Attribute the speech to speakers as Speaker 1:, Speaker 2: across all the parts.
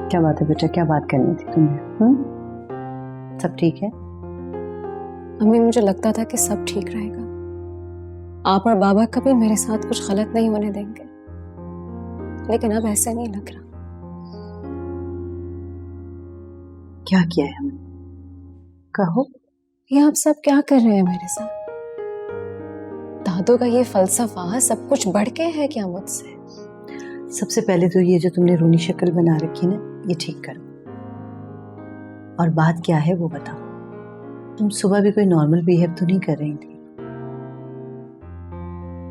Speaker 1: क्या बात है बेटा, क्या बात करनी थी तुम्हें? सब ठीक है?
Speaker 2: अम्मी, मुझे लगता था कि सब ठीक रहेगा, आप और बाबा कभी मेरे साथ कुछ गलत नहीं होने देंगे, लेकिन अब ऐसा नहीं लग रहा।
Speaker 1: क्या किया है हमने? कहो।
Speaker 2: ये आप सब क्या कर रहे हैं मेरे साथ? दादू का ये फलसफा सब कुछ बढ़ के है क्या मुझसे?
Speaker 1: सबसे पहले तो ये जो तुमने रूनी शक्ल बना रखी ना, ये ठीक करो। और बात क्या है वो बताओ। तुम सुबह भी कोई नॉर्मल बिहेव तो नहीं कर रही थी?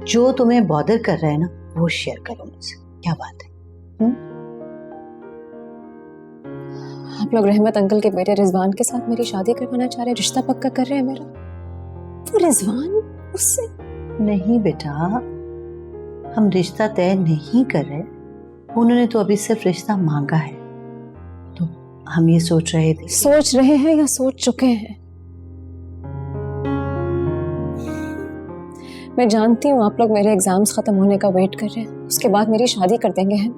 Speaker 1: जो तुम्हें बॉदर कर रहा है ना, वो शेयर करो मुझसे। क्या बात है?
Speaker 2: आप लोग रहमत अंकल के बेटे रिजवान के साथ मेरी शादी करवाना चाह रहे हैं, रिश्ता पक्का कर रहे हैं मेरा। वो रिजवान उससे?
Speaker 1: नहीं बेटा, हम रिश्ता तय नहीं कर रहे, उन्होंने तो अभी सिर्फ रिश्ता मांगा है। तो हम ये सोच रहे थे।
Speaker 2: सोच रहे हैं या सोच चुके हैं? मैं जानती हूँ आप लोग मेरे एग्जाम्स खत्म होने का वेट कर रहे हैं, उसके बाद मेरी शादी कर देंगे हैं।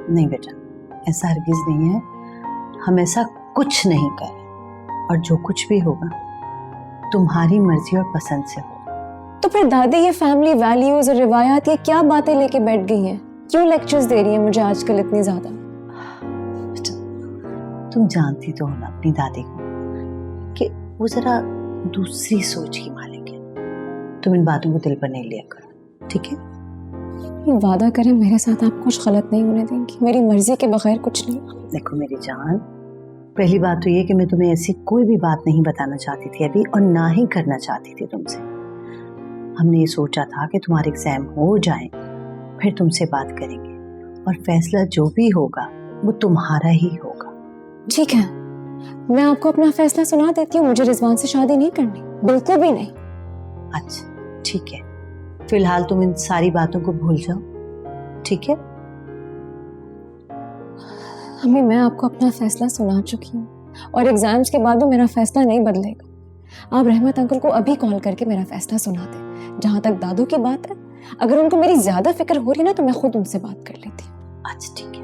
Speaker 1: नहीं बेटा, ऐसा हरगिज नहीं है। हम ऐसा कुछ नहीं कर रहे, और जो कुछ भी होगा तुम्हारी मर्जी और पसंद से होगा।
Speaker 2: तो फिर दादी ये फैमिली वैल्यूज और रिवायात ये क्या बातें लेके बैठ गई हैं? क्यों लेक्चर्स दे रही है मुझे आजकल इतनी ज्यादा?
Speaker 1: तुम जानती तो हो ना अपनी दादी को कि वो जरा दूसरी सोच की मालिक है। तुम इन बातों को दिल पर नहीं लिया करो, ठीक है?
Speaker 2: वादा करें मेरे साथ आप कुछ गलत नहीं होने देंगी, मेरी मर्जी के बगैर कुछ नहीं।
Speaker 1: देखो मेरी जान, पहली बात तो ये कि मैं तुम्हें ऐसी कोई भी बात नहीं बताना चाहती थी अभी, और ना ही करना चाहती थी तुमसे। हमने ये सोचा था कि तुम्हारे एग्जाम हो जाए, फिर तुमसे बात करेंगे, और फैसला जो भी होगा वो तुम्हारा ही होगा।
Speaker 2: ठीक है, मैं आपको अपना फैसला सुना देती हूँ। मुझे रिजवान से शादी नहीं करनी, बिल्कुल भी नहीं।
Speaker 1: अच्छा ठीक है, फिलहाल तुम इन सारी बातों को भूल जाओ, ठीक है?
Speaker 2: अम्मी, मैं आपको अपना फैसला सुना चुकी हूँ, और एग्जाम्स के बाद भी मेरा फैसला नहीं बदलेगा। आप रहमत अंकल को अभी कॉल करके मेरा फैसला सुना दें। जहां तक दादू की बात है, अगर उनको मेरी ज्यादा फिक्र हो रही ना, तो मैं खुद उनसे बात कर लेती हूँ।
Speaker 1: अच्छा ठीक है,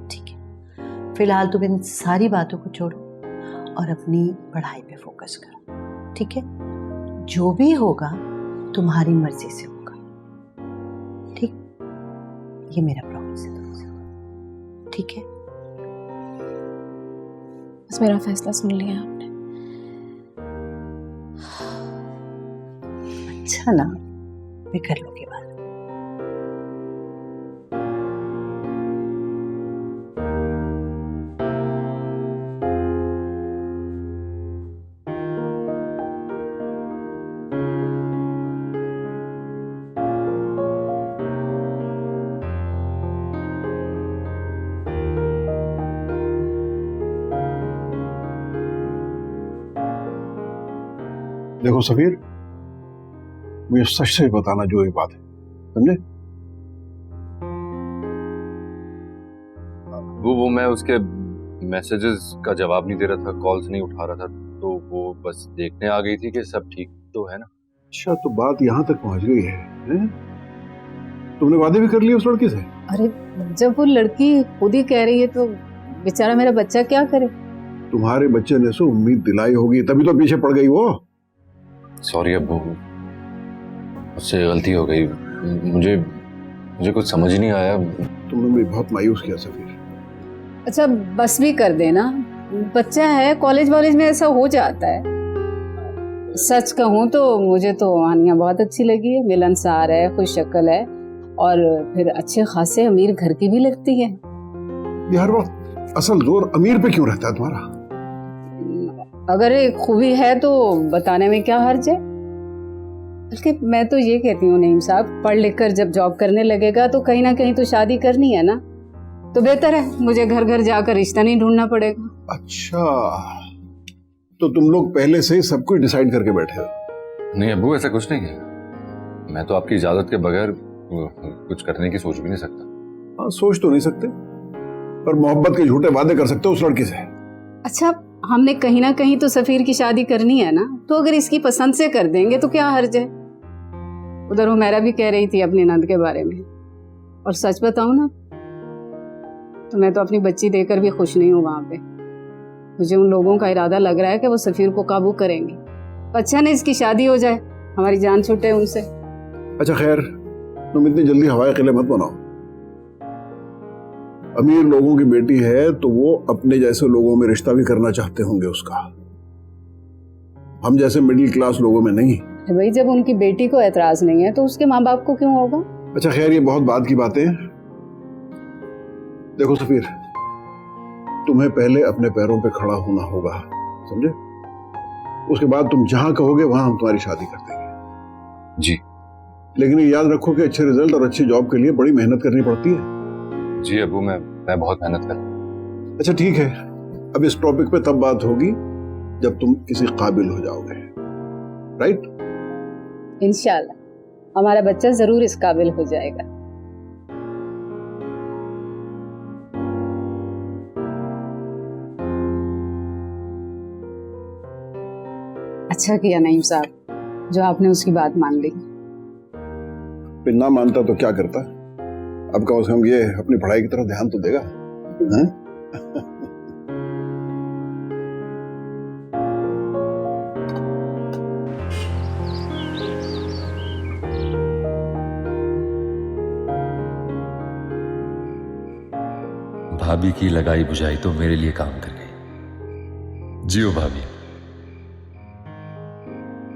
Speaker 1: ठीक है। फिलहाल तुम इन सारी बातों को छोड़ो और अपनी पढ़ाई पे फोकस करो, ठीक है? जो भी होगा तुम्हारी मर्जी से होगा, ठीक? ये मेरा प्रॉमिस है तुमसे, ठीक है?
Speaker 2: बस मेरा फैसला सुन लिया आपने।
Speaker 1: अच्छा ना, मैं कर लूंगी बात।
Speaker 3: देखो सफीर, मुझे सच से बताना जो ये बात है, समझे?
Speaker 4: वो मैं उसके मैसेजेस का जवाब नहीं दे रहा था, कॉल्स नहीं उठा रहा था, तो वो बस देखने आ गई थी कि सब ठीक तो है ना।
Speaker 3: अच्छा, तो बात यहाँ तक पहुँच गई है, हैं? तुमने वादे भी कर लिए उस लड़की से?
Speaker 5: अरे जब वो लड़की खुद ही कह रही है तो बेचारा मेरा बच्चा क्या करे?
Speaker 3: तुम्हारे बच्चे ने सो उम्मीद दिलाई होगी, तभी तो पीछे पड़ गई वो।
Speaker 4: सॉरी अब्बू, मुझसे गलती हो गई। मुझे कुछ समझ ही नहीं आया।
Speaker 3: तुमने मुझे बहुत मायूस किया सफीर।
Speaker 5: अच्छा बस भी कर देना, बच्चा है, कॉलेज वॉलेज में ऐसा हो जाता है। सच कहूँ तो मुझे तो आनिया बहुत अच्छी लगी है, मिलनसार है, खुश शक्ल है, और फिर अच्छे खासे अमीर घर की भी लगती है।
Speaker 3: ये हर वक्त असल जोर अमीर पे क्यों रहता है तुम्हारा?
Speaker 5: अगर एक खूबी है तो बताने में क्या हर्ज है? बल्कि मैं तो ये कहती हूँ नईम साहब, पढ़ लिख कर जब जॉब करने लगेगा तो कहीं ना कहीं तो शादी करनी है ना, तो बेहतर है मुझे घर घर जाकर रिश्ता नहीं ढूंढना पड़ेगा।
Speaker 3: अच्छा, तो तुम लोग पहले से ही सब कुछ डिसाइड करके बैठे हो?
Speaker 4: नहीं अब्बू, ऐसा कुछ नहीं है। मैं तो आपकी इजाजत के बगैर कुछ करने की सोच भी नहीं सकता।
Speaker 3: हाँ, सोच तो नहीं सकते, पर मोहब्बत के झूठे वादे कर सकते हो उस लड़की से।
Speaker 5: अच्छा, हमने कहीं ना कहीं तो सफीर की शादी करनी है ना, तो अगर इसकी पसंद से कर देंगे तो क्या हर्ज है? उधर हुमैरा भी कह रही थी अपनी नंद के बारे में, और सच बताऊं ना तो मैं तो अपनी बच्ची देकर भी खुश नहीं हूँ वहां पे। मुझे उन लोगों का इरादा लग रहा है कि वो सफीर को काबू करेंगे। अच्छा नहीं इसकी शादी हो जाए, हमारी जान छूटे उनसे।
Speaker 3: अच्छा खैर, तुम इतनी जल्दी हवाई किले मत बनाओ। अमीर लोगों की बेटी है तो वो अपने जैसे लोगों में रिश्ता भी करना चाहते होंगे उसका, हम जैसे मिडिल क्लास लोगों में नहीं।
Speaker 5: भाई जब उनकी बेटी को एतराज नहीं है तो उसके माँ बाप को क्यों होगा?
Speaker 3: अच्छा खैर, ये बहुत बात की बातें हैं। देखो सफीर, तुम्हें पहले अपने पैरों पे खड़ा होना होगा, समझे? उसके बाद तुम जहां कहोगे वहां हम तुम्हारी शादी कर देंगे।
Speaker 4: जी
Speaker 3: लेकिन ये याद रखो कि अच्छे रिजल्ट और अच्छी जॉब के लिए बड़ी मेहनत करनी पड़ती है।
Speaker 4: जी अबू, मैं बहुत मेहनत कर।
Speaker 3: अच्छा ठीक है, अब इस टॉपिक पे तब बात होगी जब तुम किसी काबिल हो जाओगे, राइट?
Speaker 5: इंशाल्लाह हमारा बच्चा जरूर इस काबिल हो जाएगा। अच्छा किया नईम साहब जो आपने उसकी बात मान ली।
Speaker 3: फिर ना मानता तो क्या करता? अब कम से कम ये अपनी पढ़ाई की तरफ ध्यान तो देगा, हैं?
Speaker 6: भाभी की लगाई बुझाई तो मेरे लिए काम कर गई। जियो भाभी।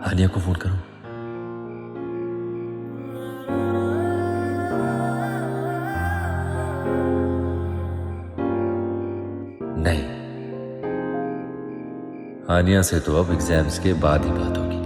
Speaker 6: हानिया को फोन करूं? नहीं, हानिया से तो अब एग्जाम्स के बाद ही बात होगी।